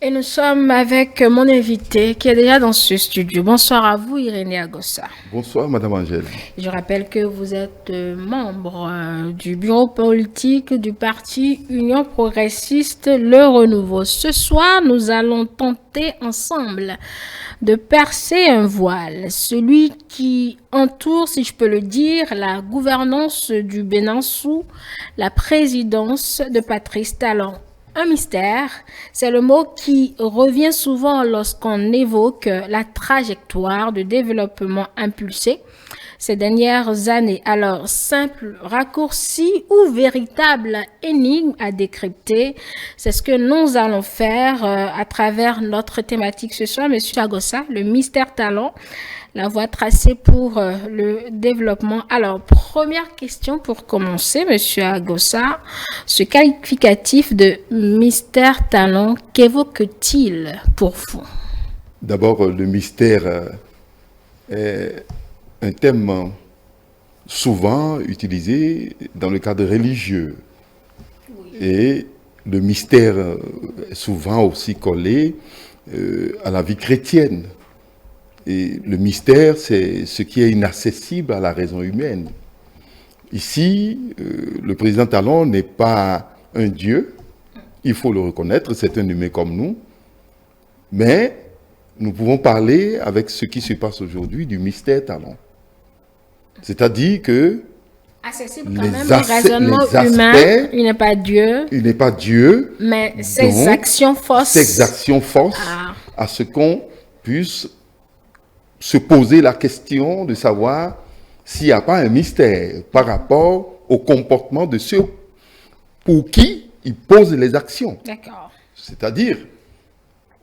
Et nous sommes avec mon invité qui est déjà dans ce studio. Bonsoir à vous, Irénée Agossa. Bonsoir, Madame Angèle. Je rappelle que vous êtes membre du bureau politique du parti Union progressiste Le Renouveau. Ce soir, nous allons tenter ensemble de percer un voile, celui qui entoure, si je peux le dire, la gouvernance du Bénin sous la présidence de Patrice Talon. Un mystère, c'est le mot qui revient souvent lorsqu'on évoque la trajectoire de développement impulsée ces dernières années. Alors, simple raccourci ou véritable énigme à décrypter, c'est ce que nous allons faire à travers notre thématique ce soir, Monsieur Agossa, le mystère Talon, la voie tracée pour le développement. Alors, première question pour commencer, Monsieur Agossa, ce qualificatif de mystère Talon, qu'évoque-t-il pour vous? D'abord, le mystère est un thème souvent utilisé dans le cadre religieux. Oui. Et le mystère est souvent aussi collé à la vie chrétienne. Et le mystère, c'est ce qui est inaccessible à la raison humaine. Ici, le président Talon n'est pas un dieu, il faut le reconnaître, c'est un humain comme nous, mais nous pouvons parler avec ce qui se passe aujourd'hui du mystère Talon. C'est-à-dire que accessible quand même au raisonnement humain, il n'est pas Dieu. Il n'est pas Dieu. Mais ses actions forcent. Ses actions forcent à ce qu'on puisse se poser la question de savoir s'il n'y a pas un mystère par rapport au comportement de ceux pour qui il pose les actions. D'accord. C'est-à-dire,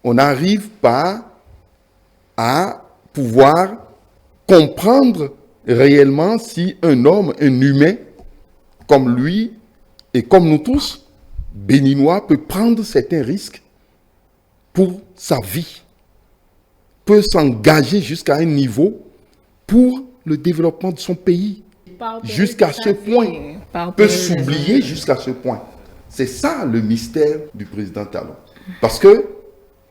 on n'arrive pas à pouvoir comprendre réellement si un homme, un humain, comme lui et comme nous tous, béninois, peut prendre certains risques pour sa vie, peut s'engager jusqu'à un niveau pour le développement de son pays, jusqu'à ce point, peut s'oublier jusqu'à ce point. C'est ça le mystère du président Talon. Parce que,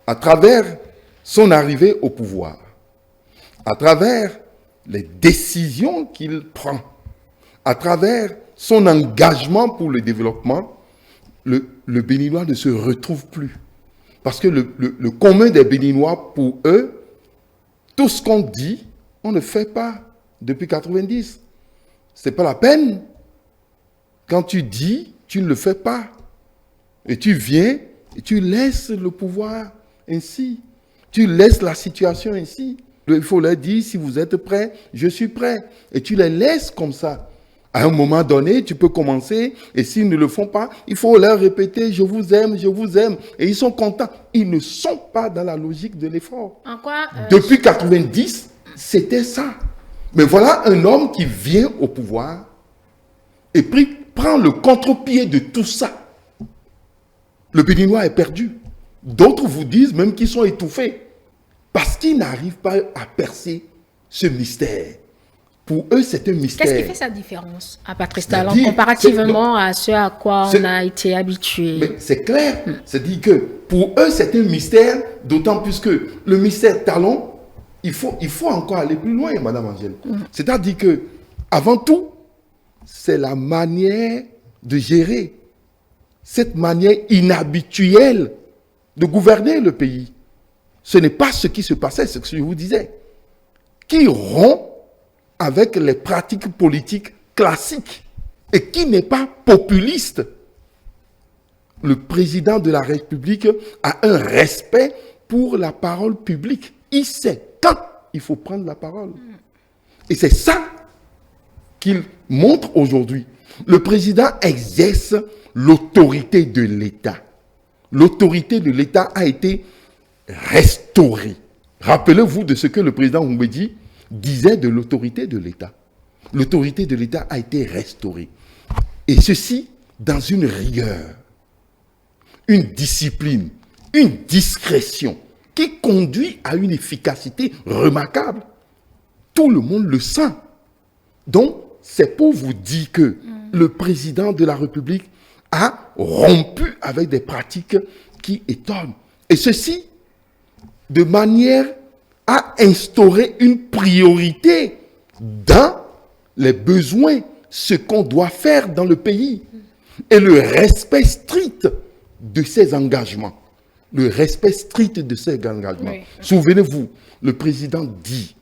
à travers son arrivée au pouvoir, à travers les décisions qu'il prend, à travers son engagement pour le développement, le Béninois ne se retrouve plus. Parce que le commun des Béninois, pour eux, tout ce qu'on dit, on ne fait pas depuis 90. C'est pas la peine. Quand tu dis, tu ne le fais pas. Et tu viens et tu laisses le pouvoir ainsi. Tu laisses la situation ainsi. Il faut leur dire, si vous êtes prêts, je suis prêt. Et tu les laisses comme ça. À un moment donné, tu peux commencer, et s'ils ne le font pas, il faut leur répéter, je vous aime, je vous aime. Et ils sont contents. Ils ne sont pas dans la logique de l'effort. Depuis 90, c'était ça. Mais voilà un homme qui vient au pouvoir et prend le contre-pied de tout ça. Le Béninois est perdu. D'autres vous disent même qu'ils sont étouffés. Parce qu'ils n'arrivent pas à percer ce mystère. Pour eux, c'est un mystère. Qu'est-ce qui fait sa différence à Patrice Talon comparativement à ce à quoi on a été habitué? Mais c'est clair. C'est-à-dire que pour eux, c'est un mystère, d'autant plus que le mystère Talon, il faut encore aller plus loin, Madame Angèle. C'est-à-dire que, avant tout, c'est la manière de gérer, cette manière inhabituelle de gouverner le pays. Ce n'est pas ce qui se passait, c'est ce que je vous disais. Qui rompt avec les pratiques politiques classiques et qui n'est pas populiste. Le président de la République a un respect pour la parole publique. Il sait quand il faut prendre la parole. Et c'est ça qu'il montre aujourd'hui. Le président exerce l'autorité de l'État. L'autorité de l'État a été restaurée. Rappelez-vous de ce que le président Oumbédi disait de l'autorité de l'État. L'autorité de l'État a été restaurée. Et ceci dans une rigueur, une discipline, une discrétion qui conduit à une efficacité remarquable. Tout le monde le sent. Donc, c'est pour vous dire que le président de la République a rompu avec des pratiques qui étonnent. Et ceci de manière à instaurer une priorité dans les besoins, ce qu'on doit faire dans le pays et le respect strict de ses engagements. Le respect strict de ses engagements. Oui. Souvenez-vous, le président dit,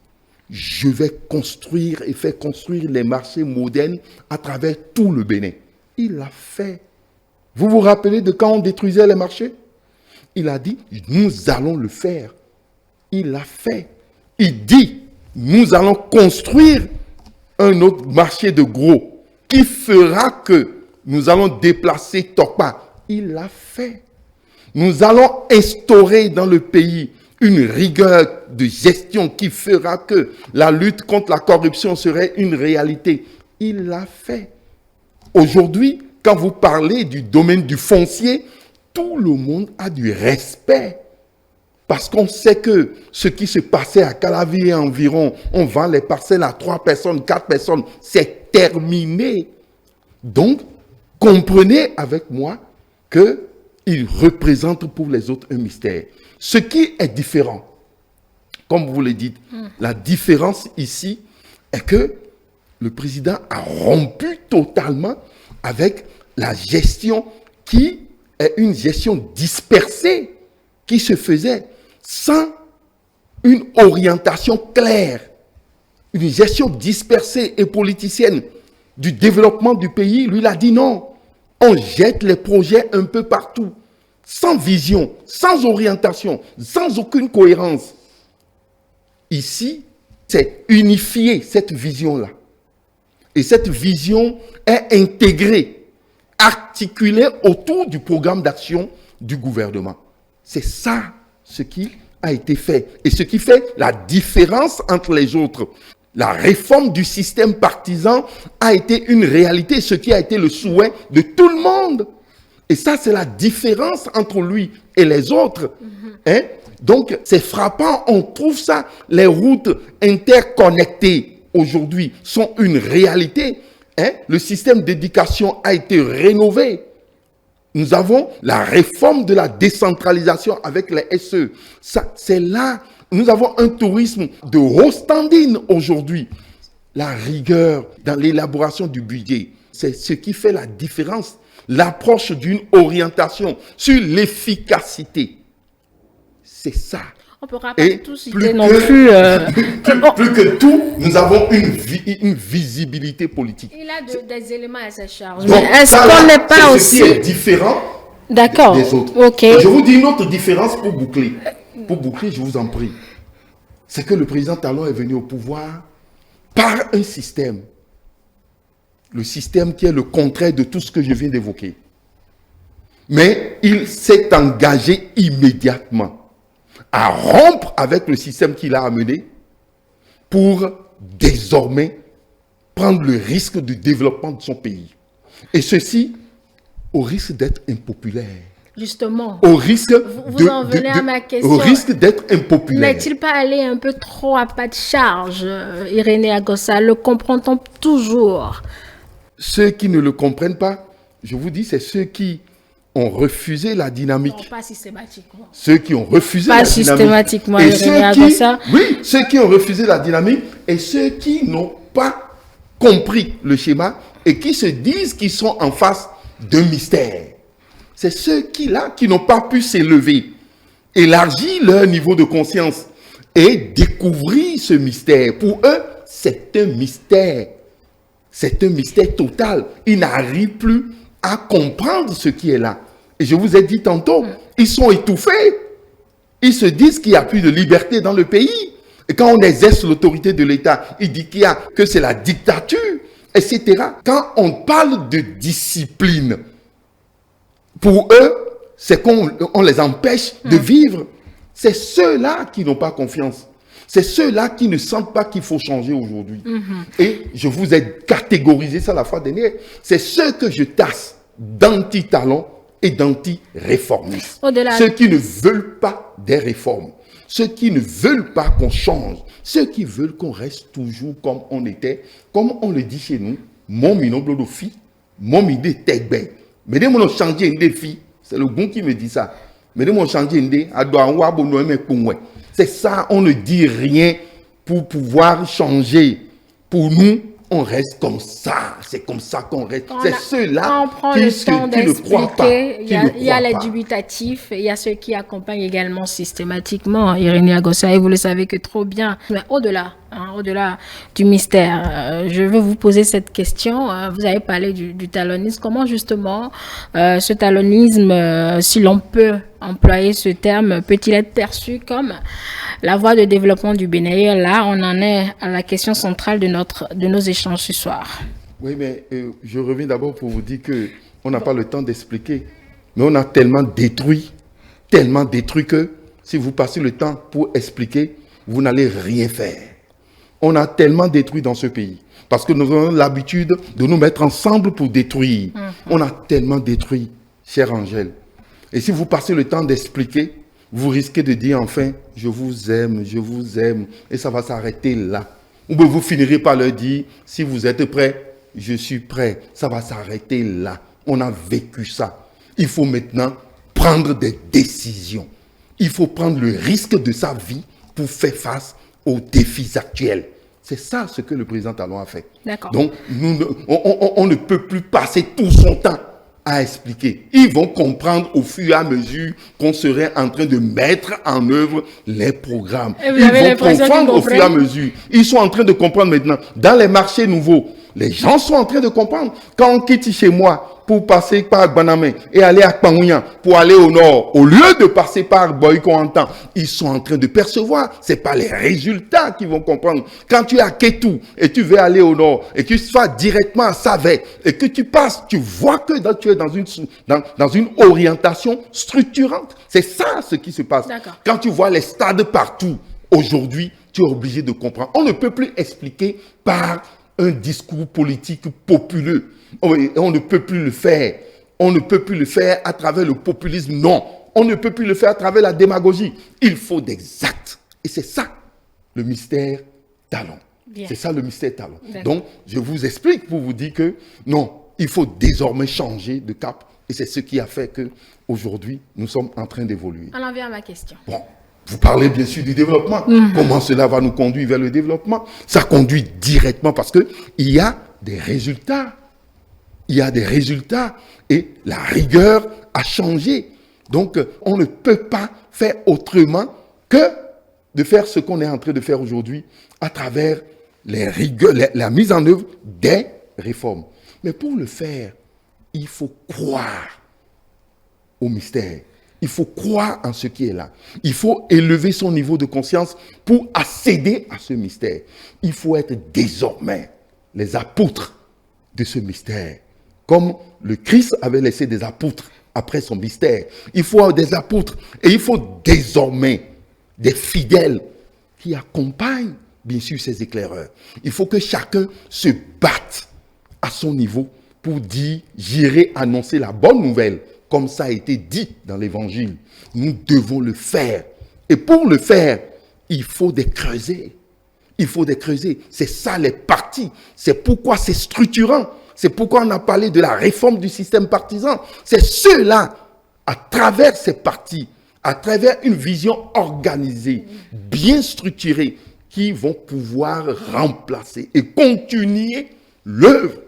je vais construire et faire construire les marchés modernes à travers tout le Bénin. Il l'a fait. Vous vous rappelez de quand on détruisait les marchés? Il a dit, nous allons le faire. Il l'a fait. Il dit, nous allons construire un autre marché de gros qui fera que nous allons déplacer Tokpa. Il l'a fait. Nous allons instaurer dans le pays une rigueur de gestion qui fera que la lutte contre la corruption serait une réalité. Il l'a fait. Aujourd'hui, quand vous parlez du domaine du foncier, tout le monde a du respect. Parce qu'on sait que ce qui se passait à Calavi et environ, on vend les parcelles à 3 personnes, 4 personnes, c'est terminé. Donc, comprenez avec moi qu'il représente pour les autres un mystère. Ce qui est différent, comme vous le dites, la différence ici est que le président a rompu totalement avec la gestion qui est une gestion dispersée qui se faisait sans une orientation claire, une gestion dispersée et politicienne du développement du pays. Lui, il a dit non, on jette les projets un peu partout, sans vision, sans orientation, sans aucune cohérence. Ici, c'est unifier cette vision-là. Et cette vision est intégrée, articulée autour du programme d'action du gouvernement. C'est ça ce qui a été fait. Et ce qui fait la différence entre les autres. La réforme du système partisan a été une réalité, ce qui a été le souhait de tout le monde. Et ça, c'est la différence entre lui et les autres. Hein? Donc, c'est frappant, on trouve ça. Les routes interconnectées aujourd'hui sont une réalité. Hein? Le système d'éducation a été rénové. Nous avons la réforme de la décentralisation avec les SE. Ça, c'est là, nous avons un tourisme de haut standing aujourd'hui. La rigueur dans l'élaboration du budget, c'est ce qui fait la différence. L'approche d'une orientation sur l'efficacité. C'est ça. On ne pourra pas tout citer non plus. Plus que tout, nous avons une visibilité politique. Il a des éléments à sa charge. Donc, mais est-ce qu'on n'est pas aussi... Ce qui est différent des autres. Okay. Je vous dis une autre différence pour boucler. Pour boucler, je vous en prie. C'est que le président Talon est venu au pouvoir par un système. Le système qui est le contraire de tout ce que je viens d'évoquer. Mais il s'est engagé immédiatement à rompre avec le système qu'il a amené pour désormais prendre le risque du développement de son pays. Et ceci au risque d'être impopulaire. Justement, au risque vous en venez à ma question. Au risque d'être impopulaire. N'est-il pas allé un peu trop à pas de charge, Irénée Agossa? Le comprend-on toujours? Ceux qui ne le comprennent pas, je vous dis, c'est ceux qui ont refusé la dynamique. Non, pas systématiquement. Ceux qui ont refusé pas la dynamique. Systématiquement, et ceux qui ont refusé la dynamique et ceux qui n'ont pas compris le schéma et qui se disent qu'ils sont en face d'un mystère. C'est ceux-là qui n'ont pas pu s'élever, élargir leur niveau de conscience et découvrir ce mystère. Pour eux, c'est un mystère. C'est un mystère total. Ils n'arrivent plus à comprendre ce qui est là. Et je vous ai dit tantôt, ils sont étouffés. Ils se disent qu'il n'y a plus de liberté dans le pays. Et quand on exerce l'autorité de l'État, ils disent que c'est la dictature, etc. Quand on parle de discipline, pour eux, c'est qu'on les empêche de vivre. C'est ceux-là qui n'ont pas confiance. C'est ceux-là qui ne sentent pas qu'il faut changer aujourd'hui. Et je vous ai catégorisé ça la fois dernière. C'est ceux que je tasse d'anti-talents et d'anti-réformistes. Ceux qui ne veulent pas des réformes. Ceux qui ne veulent pas qu'on change. Ceux qui veulent qu'on reste toujours comme on était. Comme on le dit chez nous. Mon minoble de fille, mon idée tegbe. Mais dès qu'on a changé une défi, c'est le bon qui me dit ça. Mais de mon chantier, c'est ça, on ne dit rien pour pouvoir changer. Pour nous, on reste comme ça. C'est comme ça qu'on reste. C'est ceux-là qui ne croient pas. Il y a les dubitatifs, il y a ceux qui accompagnent également systématiquement Irénée Agossa, et vous le savez que trop bien. Mais au-delà du mystère, je veux vous poser cette question. Vous avez parlé du talonisme. Comment justement ce talonisme, si l'on peut employer ce terme, peut-il être perçu comme la voie de développement du Bénin? Et là, on en est à la question centrale de nos échanges ce soir. Oui, mais je reviens d'abord pour vous dire qu'on n'a pas le temps d'expliquer. Mais on a tellement détruit que si vous passez le temps pour expliquer, vous n'allez rien faire. On a tellement détruit dans ce pays. Parce que nous avons l'habitude de nous mettre ensemble pour détruire. On a tellement détruit, chère Angèle. Et si vous passez le temps d'expliquer, vous risquez de dire enfin, je vous aime, et ça va s'arrêter là. Ou bien vous finirez par leur dire, si vous êtes prêts, je suis prêt. Ça va s'arrêter là. On a vécu ça. Il faut maintenant prendre des décisions. Il faut prendre le risque de sa vie pour faire face aux défis actuels. C'est ça ce que le président Talon a fait. D'accord. Donc, on ne peut plus passer tout son temps à expliquer. Ils vont comprendre au fur et à mesure qu'on serait en train de mettre en œuvre les programmes. Ils vont comprendre au fur et à mesure. Ils sont en train de comprendre maintenant. Dans les marchés nouveaux, les gens sont en train de comprendre. Quand on quitte chez moi pour passer par Banamé et aller à Kpangouyan pour aller au nord, au lieu de passer par Boyko-Antan, ils sont en train de percevoir. C'est pas les résultats qu'ils vont comprendre. Quand tu es à Kétou et tu veux aller au nord et que tu vas directement à Savet et que tu passes, tu vois que tu es dans une orientation structurante. C'est ça ce qui se passe. Quand tu vois les stades partout, aujourd'hui, tu es obligé de comprendre. On ne peut plus expliquer par un discours politique populeux. On ne peut plus le faire. On ne peut plus le faire à travers le populisme. Non. On ne peut plus le faire à travers la démagogie. Il faut des actes. Et c'est ça, le mystère Talon. C'est ça, le mystère Talon. Donc, je vous explique pour vous dire que non, il faut désormais changer de cap. Et c'est ce qui a fait qu'aujourd'hui, nous sommes en train d'évoluer. On en vient à ma question. Bon. Vous parlez bien sûr du développement. Comment cela va nous conduire vers le développement? Ça conduit directement parce qu'il y a des résultats. Il y a des résultats et la rigueur a changé. Donc, on ne peut pas faire autrement que de faire ce qu'on est en train de faire aujourd'hui à travers les rigueurs, la mise en œuvre des réformes. Mais pour le faire, il faut croire au mystère. Il faut croire en ce qui est là. Il faut élever son niveau de conscience pour accéder à ce mystère. Il faut être désormais les apôtres de ce mystère. Comme le Christ avait laissé des apôtres après son mystère. Il faut avoir des apôtres et il faut désormais des fidèles qui accompagnent bien sûr ces éclaireurs. Il faut que chacun se batte à son niveau pour dire « j'irai annoncer la bonne nouvelle ». Comme ça a été dit dans l'évangile, nous devons le faire. Et pour le faire, il faut des creusets. Il faut des creusets. C'est ça les partis. C'est pourquoi c'est structurant. C'est pourquoi on a parlé de la réforme du système partisan. C'est ceux-là, à travers ces partis, à travers une vision organisée, bien structurée, qui vont pouvoir remplacer et continuer l'œuvre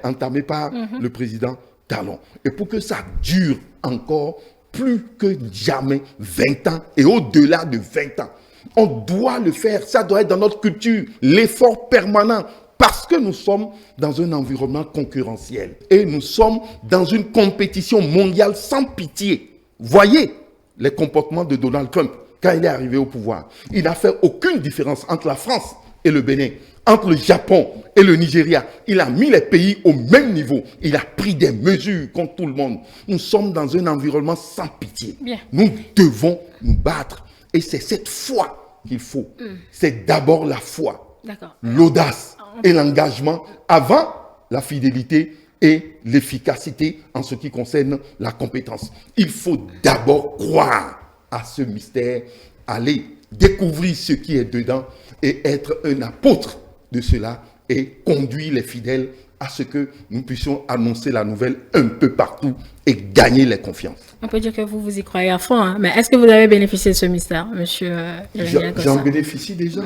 entamée par le président Talon. Et pour que ça dure encore plus que jamais 20 ans et au-delà de 20 ans, on doit le faire. Ça doit être dans notre culture, l'effort permanent. Parce que nous sommes dans un environnement concurrentiel. Et nous sommes dans une compétition mondiale sans pitié. Voyez les comportements de Donald Trump quand il est arrivé au pouvoir. Il n'a fait aucune différence entre la France et le Bénin, entre le Japon et le Nigeria. Il a mis les pays au même niveau. Il a pris des mesures contre tout le monde. Nous sommes dans un environnement sans pitié. Bien. Nous devons nous battre. Et c'est cette foi qu'il faut. C'est d'abord la foi, l'audace et l'engagement avant la fidélité et l'efficacité en ce qui concerne la compétence. Il faut d'abord croire à ce mystère, aller découvrir ce qui est dedans et être un apôtre de cela et conduire les fidèles à ce que nous puissions annoncer la nouvelle un peu partout et gagner les confiances. On peut dire que vous y croyez à fond, hein? Mais est-ce que vous avez bénéficié de ce mystère, monsieur J'en bénéficie déjà.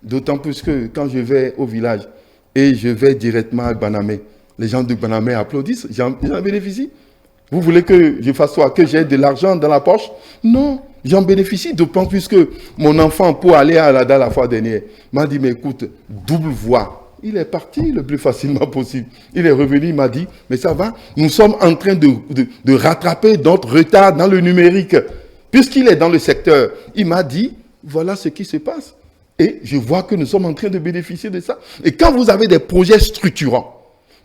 D'autant plus que quand je vais au village et je vais directement à Banamé, les gens de Banamé applaudissent, j'en bénéficie. Vous voulez que je fasse quoi? Que j'ai de l'argent dans la poche? Non, j'en bénéficie, d'autant plus que mon enfant, pour aller à la fois dernière, m'a dit, mais écoute, double voie. Il est parti le plus facilement possible. Il est revenu, il m'a dit, mais ça va, nous sommes en train de rattraper notre retard dans le numérique. Puisqu'il est dans le secteur, il m'a dit, voilà ce qui se passe. Et je vois que nous sommes en train de bénéficier de ça. Et quand vous avez des projets structurants,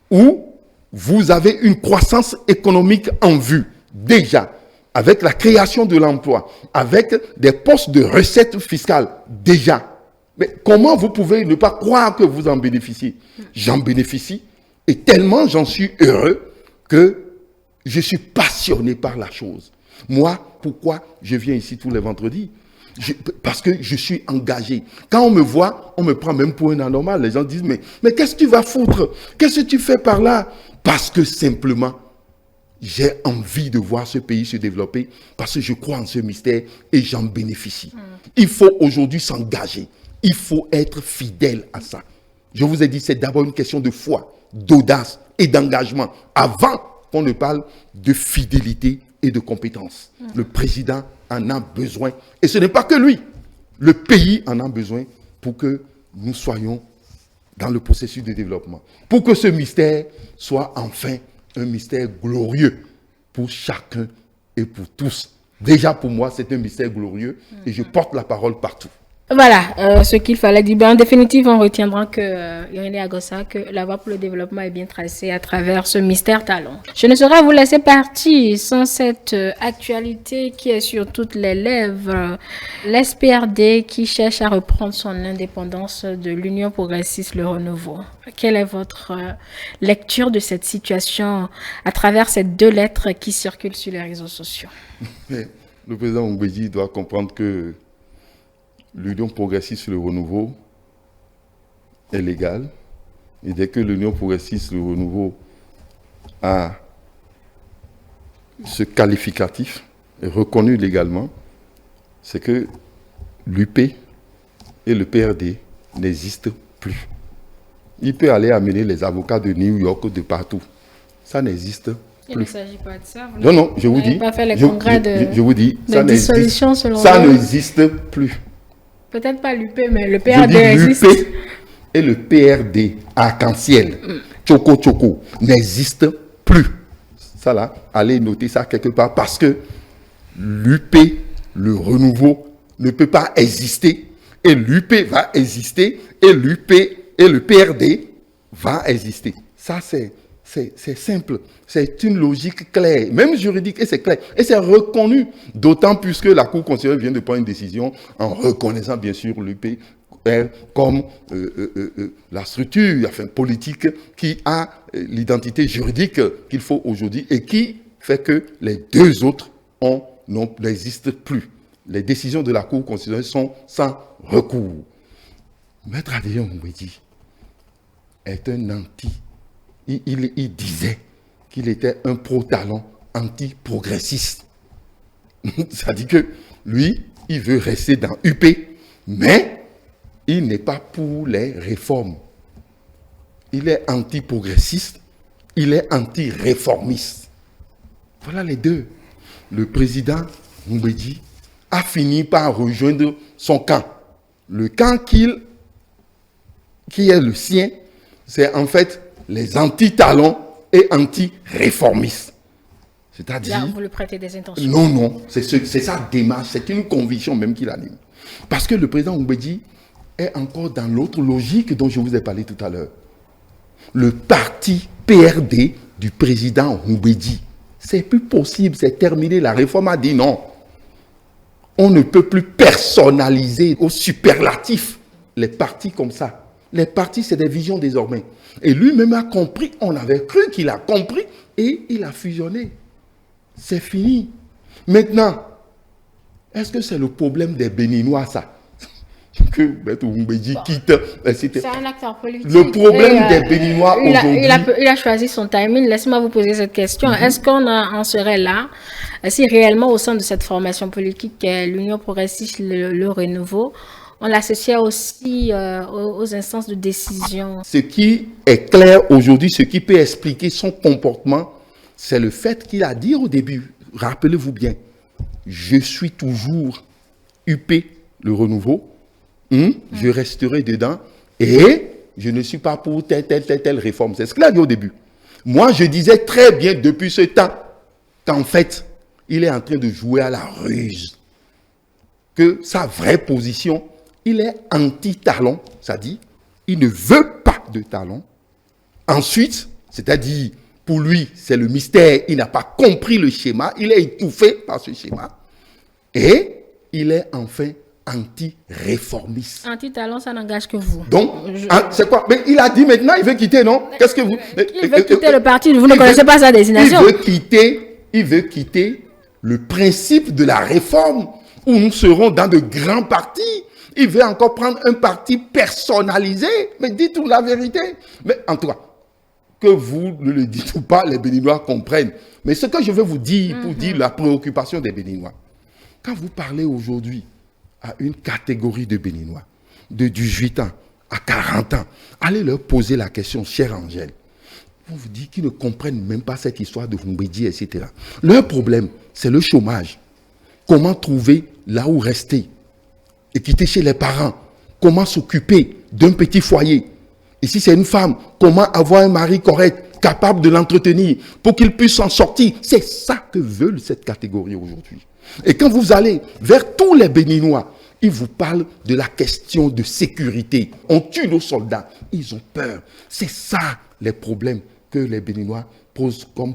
où vous avez une croissance économique en vue, déjà, avec la création de l'emploi, avec des postes de recettes fiscales, déjà. Mais comment vous pouvez ne pas croire que vous en bénéficiez? J'en bénéficie et tellement j'en suis heureux que je suis passionné par la chose. Moi, pourquoi je viens ici tous les vendredis? Parce que je suis engagé. Quand on me voit, on me prend même pour un anormal. Les gens disent, mais qu'est-ce que tu vas foutre? Qu'est-ce que tu fais par là? Parce que simplement, j'ai envie de voir ce pays se développer parce que je crois en ce mystère et j'en bénéficie. Il faut aujourd'hui s'engager. Il faut être fidèle à ça. Je vous ai dit, c'est d'abord une question de foi, d'audace et d'engagement avant qu'on ne parle de fidélité et de compétence. Le président en a besoin. Et ce n'est pas que lui. Le pays en a besoin pour que nous soyons dans le processus de développement. Pour que ce mystère soit enfin un mystère glorieux pour chacun et pour tous. Déjà pour moi, c'est un mystère glorieux et je porte la parole partout. Voilà ce qu'il fallait dire. En définitive, on retiendra que Irénée Agossa, que la voie pour le développement est bien tracée à travers ce mystère talent. Je ne saurais vous laisser partir sans cette actualité qui est sur toutes les lèvres. L'SPRD qui cherche à reprendre son indépendance de l'Union progressiste Le Renouveau. Quelle est votre lecture de cette situation à travers ces deux lettres qui circulent sur les réseaux sociaux? Le président Mbédi doit comprendre que l'Union progressiste Le Renouveau est légale. Et dès que l'Union progressiste Le Renouveau a ce qualificatif reconnu légalement, c'est que l'UP et le PRD n'existent plus. Il peut aller amener les avocats de New York, de partout. Ça n'existe plus. Il ne s'agit pas de ça. Non, je vous dis. Pas fait les congrès je vous dis, de dissolution selon ça n'existe plus. Peut-être pas l'UP, mais le PRD existe. L'UP et le PRD, arc-en-ciel, Choco, n'existent plus. Ça là, allez noter ça quelque part parce que l'UP, le renouveau, ne peut pas exister et l'UP va exister et l'UP et le PRD va exister. Ça, c'est simple. C'est une logique claire, même juridique, et c'est clair. Et c'est reconnu, d'autant plus que la Cour constitutionnelle vient de prendre une décision en reconnaissant bien sûr l'UP comme la structure politique qui a l'identité juridique qu'il faut aujourd'hui et qui fait que les deux autres n'existent plus. Les décisions de la Cour constitutionnelle sont sans recours. Maître Adrien Mbédi est un anti. Il disait qu'il était un pro-talent anti-progressiste. C'est-à-dire que lui, il veut rester dans UP, mais il n'est pas pour les réformes. Il est anti-progressiste, il est anti-réformiste. Voilà les deux. Le président Mbédi a fini par rejoindre son camp. Le camp qui est le sien, c'est en fait les anti-talents et anti-réformistes. C'est-à-dire... Là, vous lui prêtez des intentions. Non, c'est sa démarche, c'est une conviction même qu'il anime. Parce que le président Mbédi est encore dans l'autre logique dont je vous ai parlé tout à l'heure. Le parti PRD du président Mbédi, c'est plus possible, c'est terminé. La réforme a dit non. On ne peut plus personnaliser au superlatif les partis comme ça. Les partis, c'est des visions désormais. Et lui-même a compris, on avait cru qu'il a compris, et il a fusionné. C'est fini. Maintenant, est-ce que c'est le problème des Béninois, ça? que Maître Oumbédi quitte. C'est un acteur politique. Le problème des Béninois aujourd'hui... Il a choisi son timing. Laissez-moi vous poser cette question. Est-ce qu'on en serait là si réellement au sein de cette formation politique l'Union progressiste, le renouveau, on l'associait aussi aux instances de décision? Ce qui est clair aujourd'hui, ce qui peut expliquer son comportement, c'est le fait qu'il a dit au début, rappelez-vous bien, je suis toujours UP, le renouveau, je resterai dedans et je ne suis pas pour telle réforme. C'est ce qu'il a dit au début. Moi, je disais très bien depuis ce temps qu'en fait, il est en train de jouer à la ruse. Que sa vraie position, il est anti-talon, c'est-à-dire, il ne veut pas de talon. Ensuite, c'est-à-dire, pour lui, c'est le mystère, il n'a pas compris le schéma, il est étouffé par ce schéma. Et il est enfin anti-réformiste. Anti-talon, ça n'engage que vous. Donc, c'est quoi? Mais il a dit maintenant, il veut quitter, non? Qu'est-ce que vous... Il veut quitter le parti, vous ne connaissez pas sa désignation. Il veut quitter le principe de la réforme où nous serons dans de grands partis. Il veut encore prendre un parti personnalisé. Mais dites-nous la vérité. Mais en tout cas, que vous ne le dites ou pas, les Béninois comprennent. Mais ce que je veux vous dire, pour dire la préoccupation des Béninois, quand vous parlez aujourd'hui à une catégorie de Béninois de 18 ans à 40 ans, allez leur poser la question, chère Angèle. On vous dit qu'ils ne comprennent même pas cette histoire de Oumbédi, etc. Leur problème, c'est le chômage. Comment trouver là où rester? Et quitter chez les parents. Comment s'occuper d'un petit foyer? Et si c'est une femme, comment avoir un mari correct, capable de l'entretenir, pour qu'il puisse s'en sortir? C'est ça que veulent cette catégorie aujourd'hui. Et quand vous allez vers tous les Béninois, ils vous parlent de la question de sécurité. On tue nos soldats. Ils ont peur. C'est ça les problèmes que les Béninois posent comme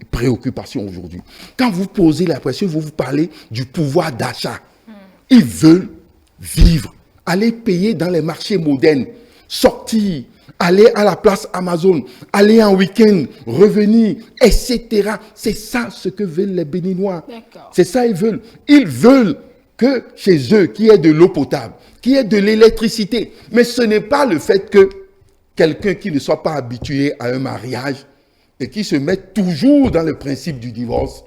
préoccupation aujourd'hui. Quand vous posez la question, vous parlez du pouvoir d'achat. Ils veulent vivre, aller payer dans les marchés modernes, sortir, aller à la place Amazon, aller en week-end, revenir, etc. C'est ça ce que veulent les Béninois. C'est ça ils veulent. Ils veulent que chez eux, qu'il y ait de l'eau potable, qu'il y ait de l'électricité. Mais ce n'est pas le fait que quelqu'un qui ne soit pas habitué à un mariage et qui se met toujours dans le principe du divorce,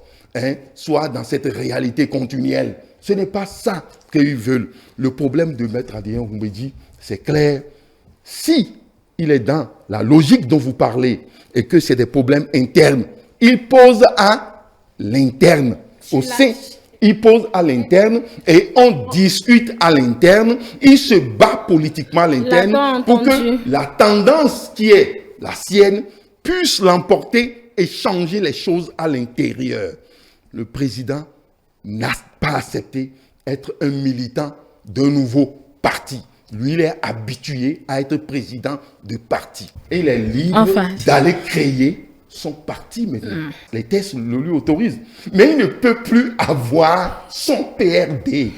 soit dans cette réalité continuelle. Ce n'est pas ça qu'ils veulent. Le problème de Maître Adrien Oumbédi, c'est clair. Si il est dans la logique dont vous parlez et que c'est des problèmes internes, il pose à l'interne. Il pose à l'interne et on discute à l'interne. Il se bat politiquement à l'interne pour que la tendance qui est la sienne puisse l'emporter et changer les choses à l'intérieur. Le président n'a pas accepté être un militant d'un nouveau parti. Lui, il est habitué à être président de parti. Et il est libre d'aller créer son parti maintenant. Les tests le lui autorisent. Mais il ne peut plus avoir son PRD.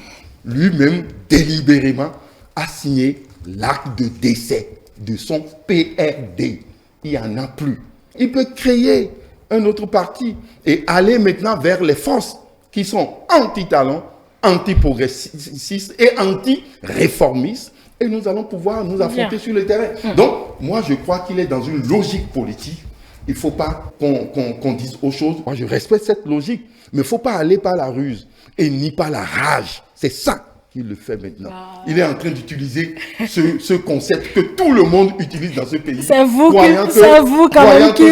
Lui-même, délibérément, a signé l'acte de décès de son PRD. Il n'y en a plus. Il peut créer un autre parti et aller maintenant vers les forces qui sont anti-talent, anti-progressistes et anti-réformistes. Et nous allons pouvoir nous affronter sur le terrain. Donc, moi, je crois qu'il est dans une logique politique. Il ne faut pas qu'on dise autre chose. Moi, je respecte cette logique. Mais il ne faut pas aller par la ruse et ni par la rage. C'est ça qu'il le fait maintenant. Il est en train d'utiliser ce concept que tout le monde utilise dans ce pays. C'est vous quand même qui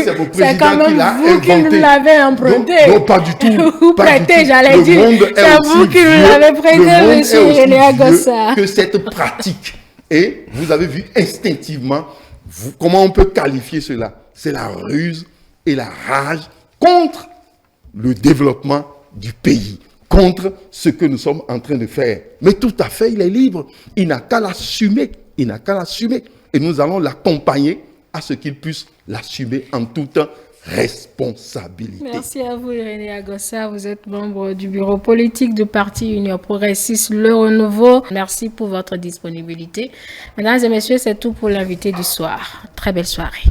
l'avez emprunté. Non, pas du tout. Vous prêtez, j'allais dire. C'est vous qui l'avez prêté, monsieur René Agossa. Que cette pratique. Et vous avez vu instinctivement comment on peut qualifier cela. C'est la ruse et la rage contre le développement du pays, contre ce que nous sommes en train de faire. Mais tout à fait, il est libre. Il n'a qu'à l'assumer. Il n'a qu'à l'assumer. Et nous allons l'accompagner à ce qu'il puisse l'assumer en toute responsabilité. Merci à vous, René Agossa. Vous êtes membre du bureau politique du Parti Union progressiste Le Renouveau. Merci pour votre disponibilité. Mesdames et messieurs, c'est tout pour l'invité du soir. Très belle soirée.